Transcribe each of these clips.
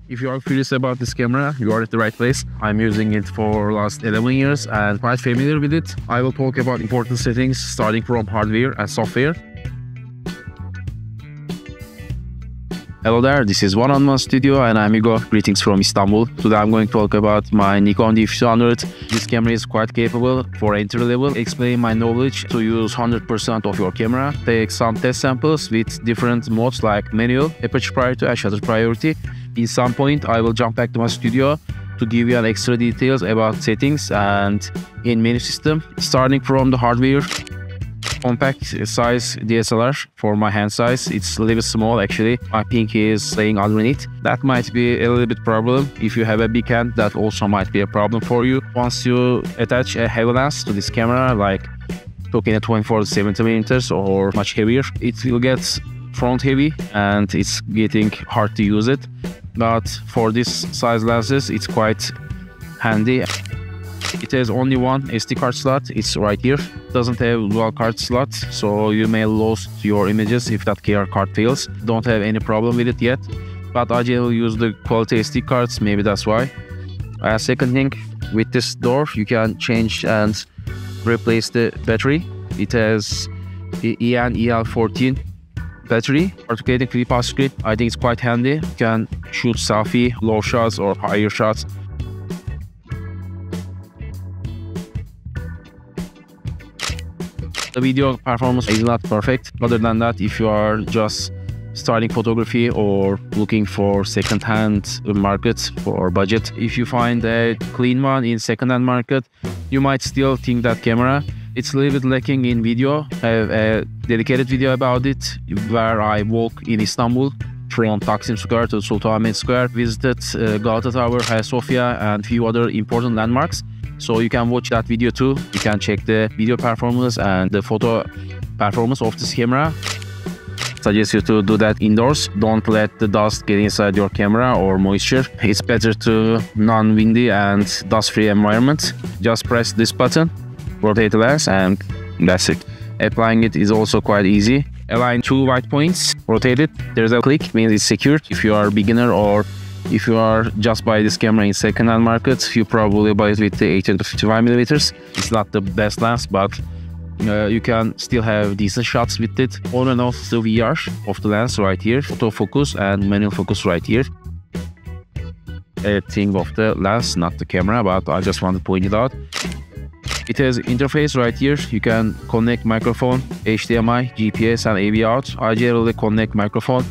If you are curious about this camera, you are at the right place. I'm using it for last 11 years and quite familiar with it. I will talk about important settings starting from hardware and software. Hello there, this is One on One Studio and I'm Hugo. Greetings from Istanbul. Today I'm going to talk about my Nikon D5200. This camera is quite capable for entry level. Explain my knowledge to use 100% of your camera. Take some test samples with different modes like manual, aperture priority and shutter priority. In some point I will jump back to my studio to give you an extra details about settings and in menu system. Starting from the hardware. Compact size DSLR for my hand size. It's a little bit small actually. My pinky is staying underneath. That might be a little bit problem. If you have a big hand, that also might be a problem for you. Once you attach a heavy lens to this camera, like talking at 24-70mm or much heavier, it will get front heavy and it's getting hard to use it. But for this size lenses, it's quite handy. It has only one SD card slot, it's right here. It doesn't have dual card slot, so you may lose your images if that card fails. Don't have any problem with it yet, but I generally use the quality SD cards, maybe that's why. Second thing, with this door, you can change and replace the battery. It has the EL14 battery. Articulating 3-pass script, I think it's quite handy. You can shoot selfie, low shots or higher shots. The video performance is not perfect. Other than that, if you are just starting photography or looking for second-hand market for budget, if you find a clean one in second-hand market, you might still think that camera. It's a little bit lacking in video. I have a dedicated video about it where I walk in Istanbul from Taksim Square to Sultanahmet Square, visited Galata Tower, Hagia Sophia and few other important landmarks. So you can watch that video too. You can check the video performance and the photo performance of this camera. Suggest you to do that indoors. Don't let the dust get inside your camera or moisture. It's better to non-windy and dust-free environment. Just press this button, rotate the lens, and that's it. Applying it is also quite easy. Align 2 white points, rotate it. There's a click, means it's secured. If you are a beginner or if you are just buy this camera in second-hand market, you probably buy it with the 18-55mm. It's not the best lens, but you can still have decent shots with it. On and off the VR of the lens right here, autofocus and manual focus right here. A thing of the lens, not the camera, but I just want to point it out. It has interface right here. You can connect microphone, HDMI, GPS and AV out. I generally connect microphone.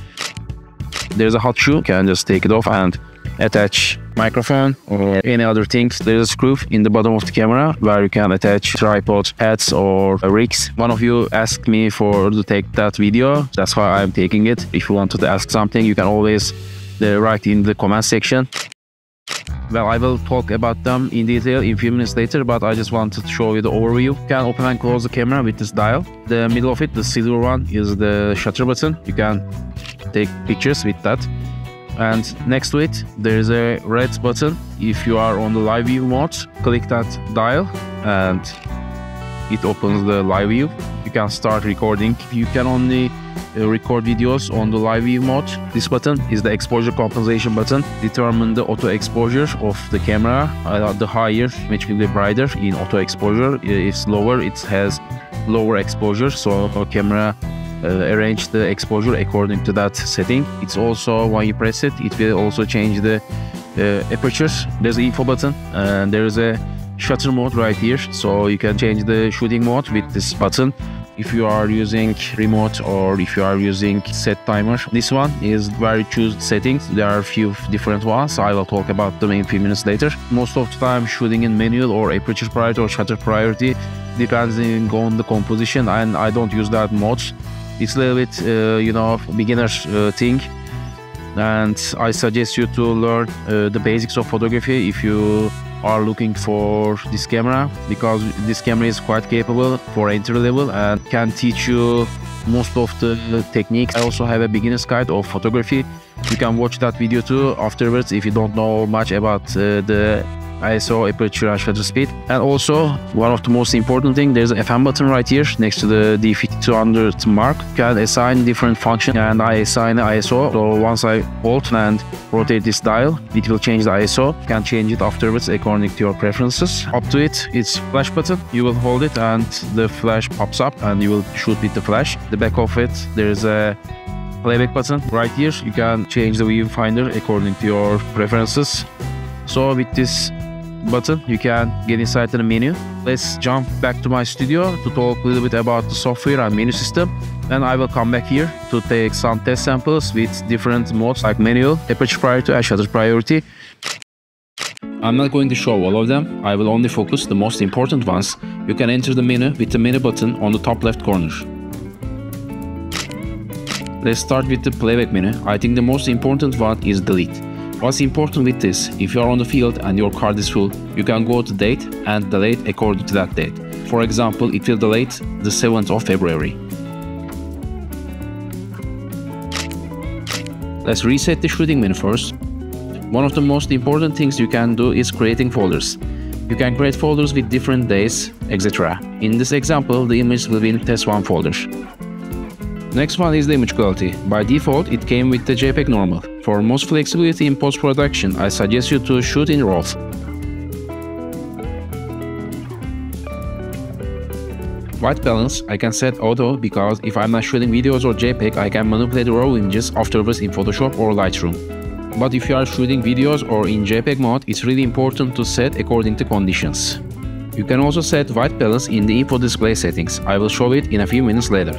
There's a hot shoe, you can just take it off and attach microphone or any other things. There's a screw in the bottom of the camera where you can attach tripod heads or rigs. One of you asked me to take that video, that's why I'm taking it. If you wanted to ask something, you can always write in the comment section. Well, I will talk about them in detail in a few minutes later, but I just wanted to show you the overview. You can open and close the camera with this dial. The middle of it, the silver one, is the shutter button. You can take pictures with that. And next to it, there is a red button. If you are on the live view mode, click that dial and it opens the live view. You can start recording. You can only record videos on the live view mode. This button is the exposure compensation button. Determine the auto exposure of the camera. The higher, which will be brighter in auto exposure. If lower, it has lower exposure. So our camera arrange the exposure according to that setting. It's also, when you press it, it will also change the aperture. There's an info button and there is a shutter mode right here, so you can change the shooting mode with this button if you are using remote or if you are using set timer. This one is where you choose settings. There are a few different ones. I will talk about them in a few minutes later. Most of the time shooting in manual or aperture priority or shutter priority depends on the composition, and I don't use that much. It's a little bit beginner thing, and I suggest you to learn the basics of photography if you are looking for this camera, because this camera is quite capable for entry level and can teach you most of the techniques. I also have a beginner's guide of photography. You can watch that video too afterwards if you don't know much about the ISO, aperture, and shutter speed. And also, one of the most important thing, there's an FM button right here next to the D5200 mark. You can assign different functions, and I assign the ISO. So once I hold and rotate this dial, it will change the ISO. You can change it afterwards according to your preferences. Up to it, it's flash button. You will hold it and the flash pops up and you will shoot with the flash. The back of it, there's a playback button right here. You can change the viewfinder according to your preferences. So with this button, you can get inside the menu. Let's jump back to my studio to talk a little bit about the software and menu system. Then I will come back here to take some test samples with different modes like manual, aperture priority, and shutter priority. I'm not going to show all of them. I will only focus the most important ones. You can enter the menu with the menu button on the top left corner. Let's start with the playback menu. I think the most important one is delete. What's important with this, if you are on the field and your card is full, you can go to date and delete according to that date. For example, it will delete the 7th of February. Let's reset the shooting menu first. One of the most important things you can do is creating folders. You can create folders with different days, etc. In this example, the image will be in test 1 folder. Next one is the image quality. By default, it came with the JPEG normal. For most flexibility in post-production, I suggest you to shoot in RAW. White balance, I can set auto because if I'm not shooting videos or JPEG, I can manipulate the raw images afterwards in Photoshop or Lightroom. But if you are shooting videos or in JPEG mode, it's really important to set according to conditions. You can also set white balance in the info display settings. I will show it in a few minutes later.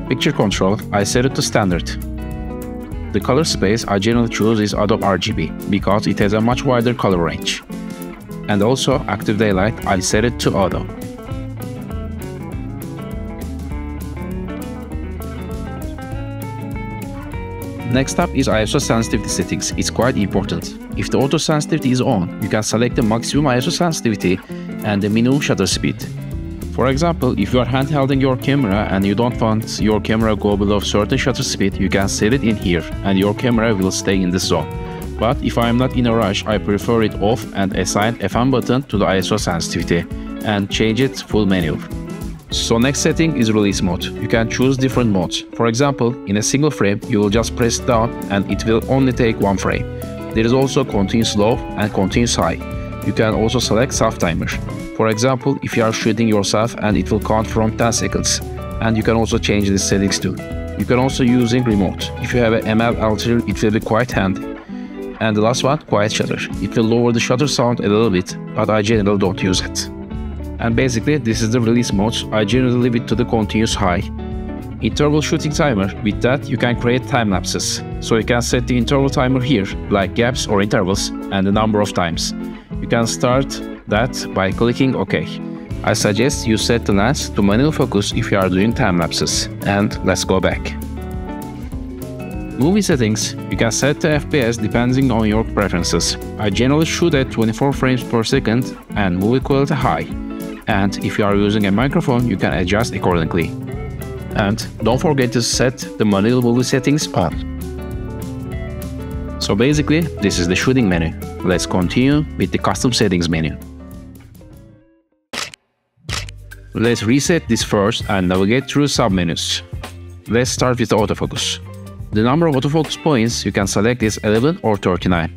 Picture control, I set it to standard. The color space I generally choose is Adobe RGB because it has a much wider color range. And also active daylight, I set it to auto. Next up is ISO sensitivity settings. It's quite important. If the auto sensitivity is on, you can select the maximum ISO sensitivity and the minimum shutter speed. For example, if you are handhelding your camera and you don't want your camera go below certain shutter speed, you can set it in here and your camera will stay in this zone. But if I am not in a rush, I prefer it off and assign FM button to the ISO sensitivity and change it full manual. So next setting is release mode. You can choose different modes. For example, in a single frame, you will just press down and it will only take 1 frame. There is also continuous low and continuous high. You can also select soft timer. For example, if you are shooting yourself and it will count from 10 seconds. And you can also change the settings too. You can also use in remote. If you have a ML Alter, it will be quite handy. And the last one, quiet shutter. It will lower the shutter sound a little bit, but I generally don't use it. And basically, this is the release mode. I generally leave it to the continuous high. Interval shooting timer. With that, you can create time lapses. So you can set the interval timer here, like gaps or intervals, and the number of times. You can start that by clicking OK. I suggest you set the lens to manual focus if you are doing time lapses. And let's go back. Movie settings. You can set the FPS depending on your preferences. I generally shoot at 24 frames per second and movie quality high. And if you are using a microphone, you can adjust accordingly. And don't forget to set the manual movie settings on. So basically, this is the shooting menu. Let's continue with the custom settings menu. Let's reset this first and navigate through submenus. Let's start with the autofocus. The number of autofocus points you can select is 11 or 39.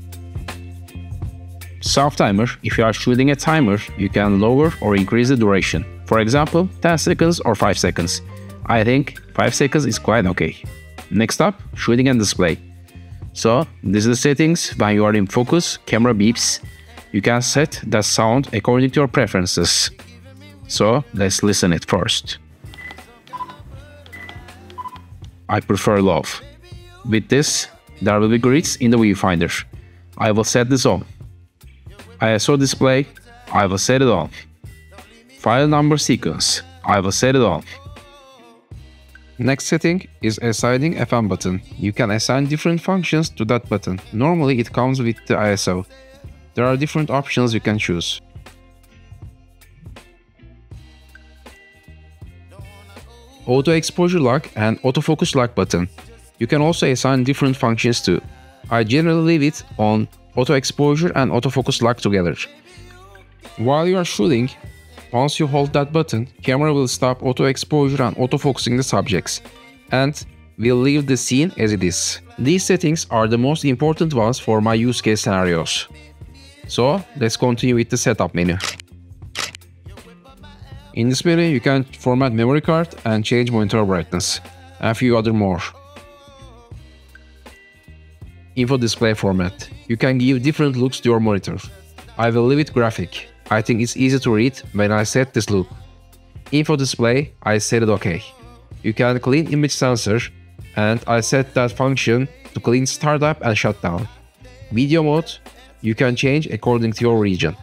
Soft timer. If you are shooting a timer, you can lower or increase the duration. For example, 10 seconds or 5 seconds. I think 5 seconds is quite okay. Next up, shooting and display. So, this is the settings. When you are in focus, camera beeps. You can set that sound according to your preferences. So, let's listen it first. I prefer low. With this, there will be grids in the viewfinder. I will set this on. ISO display, I will set it on. File number sequence, I will set it on. Next setting is assigning FM button. You can assign different functions to that button. Normally it comes with the ISO. There are different options you can choose. Auto exposure lock and autofocus lock button. You can also assign different functions too. I generally leave it on auto exposure and autofocus locked together. While you are shooting, once you hold that button, camera will stop auto exposure and autofocusing the subjects, and will leave the scene as it is. These settings are the most important ones for my use case scenarios. So let's continue with the setup menu. In this menu, you can format memory card and change monitor brightness, and a few other more. Info display format. You can give different looks to your monitor. I will leave it graphic. I think it's easy to read when I set this look. Info display, I set it OK. You can clean image sensor, and I set that function to clean startup and shutdown. Video mode, you can change according to your region.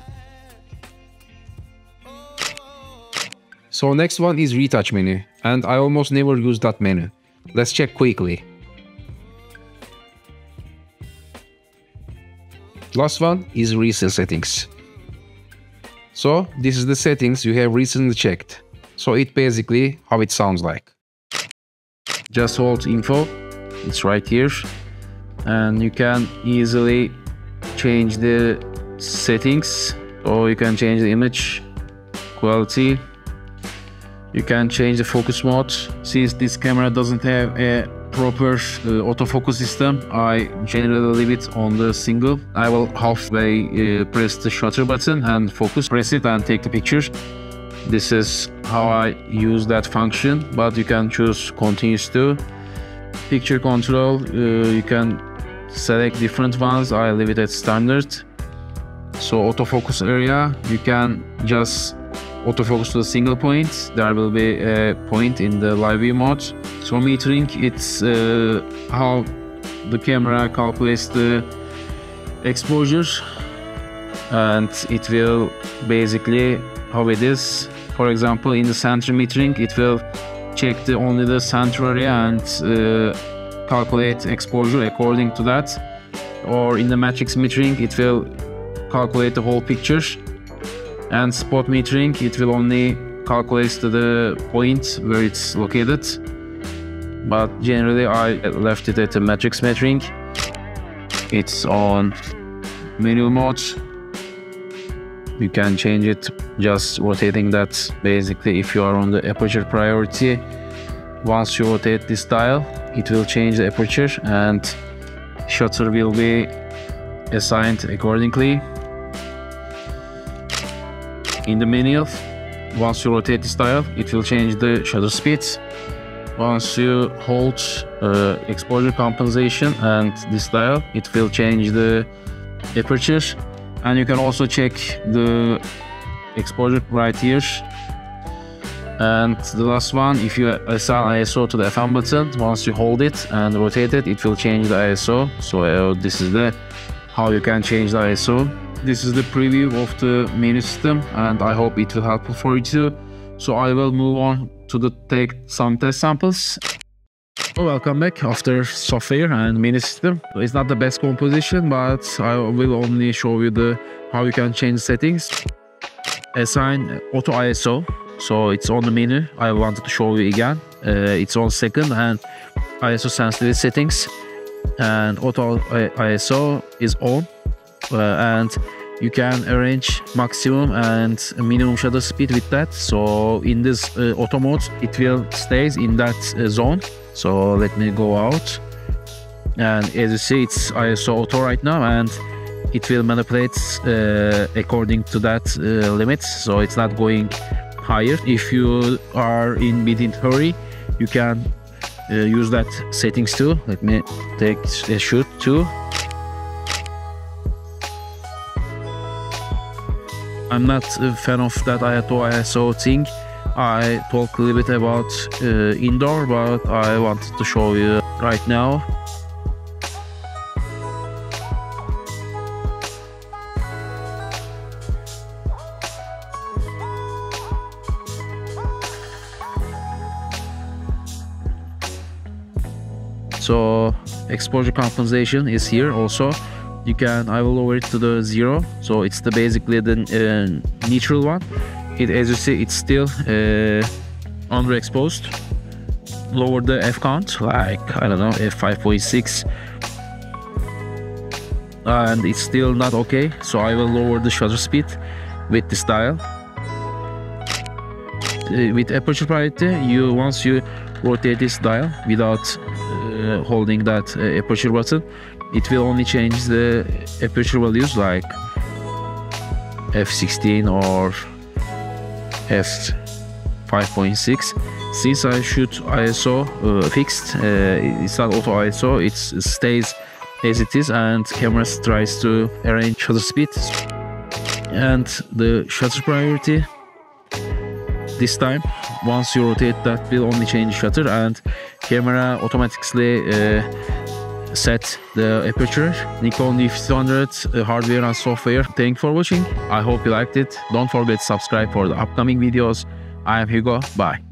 So next one is Retouch menu, and I almost never use that menu. Let's check quickly. Last one is recent settings. So this is the settings you have recently checked. So it basically how it sounds like. Just hold info, it's right here, and you can easily change the settings, or you can change the image quality. You can change the focus mode. Since this camera doesn't have a proper autofocus system, I generally leave it on the single. I will halfway press the shutter button and focus, press it and take the picture. This is how I use that function, but you can choose continuous to. Picture control, you can select different ones. I leave it at standard. So autofocus area, you can just autofocus to a single point. There will be a point in the live view mode. So metering, it's how the camera calculates the exposure, and it will basically how it is. For example, in the center metering, it will check only the center area and calculate exposure according to that. Or in the matrix metering, it will calculate the whole picture. And spot metering, it will only calculate to the point where it's located. But generally I left it at the matrix metering. It's on manual mode. You can change it just rotating that. Basically, if you are on the aperture priority, once you rotate this dial, it will change the aperture and shutter will be assigned accordingly. In the manual, once you rotate this dial, it will change the shutter speed. Once you hold exposure compensation and this dial, it will change the aperture. And you can also check the exposure right here. And the last one, if you assign ISO to the FM button, once you hold it and rotate it, it will change the ISO. So this is how you can change the ISO. This is the preview of the menu system, and I hope it will help for you too. So I will move on to take some test samples. Welcome back after software and menu system. It's not the best composition, but I will only show you how you can change settings. Assign auto ISO, so it's on the menu. I wanted to show you again. It's on second, and ISO sensitivity settings, and auto ISO is on. And you can arrange maximum and minimum shutter speed with that. So in this auto mode, it will stays in that zone. So let me go out, and as you see, it's ISO auto right now, and it will manipulate according to that limit. So it's not going higher. If you are in within hurry, you can use that settings too. Let me take a shoot too. I'm not a fan of that ISO thing. I talk a little bit about indoor, but I wanted to show you right now. So exposure compensation is here also. I will lower it to the 0, so it's basically the neutral one. As you see, it's still underexposed. Lower the F count, like I don't know, F5.6. and it's still not okay, so I will lower the shutter speed with this dial. With aperture priority, once you rotate this dial without holding that aperture button, it will only change the aperture values like f16 or f5.6. Since I shoot ISO fixed, it's not auto ISO, it stays as it is, and camera tries to arrange shutter speed. And the shutter priority, this time once you rotate that will only change shutter, and camera automatically set the aperture. Nikon D5200 hardware and software. Thank you for watching. I hope you liked it. Don't forget to subscribe for the upcoming videos. I am Hugo. Bye.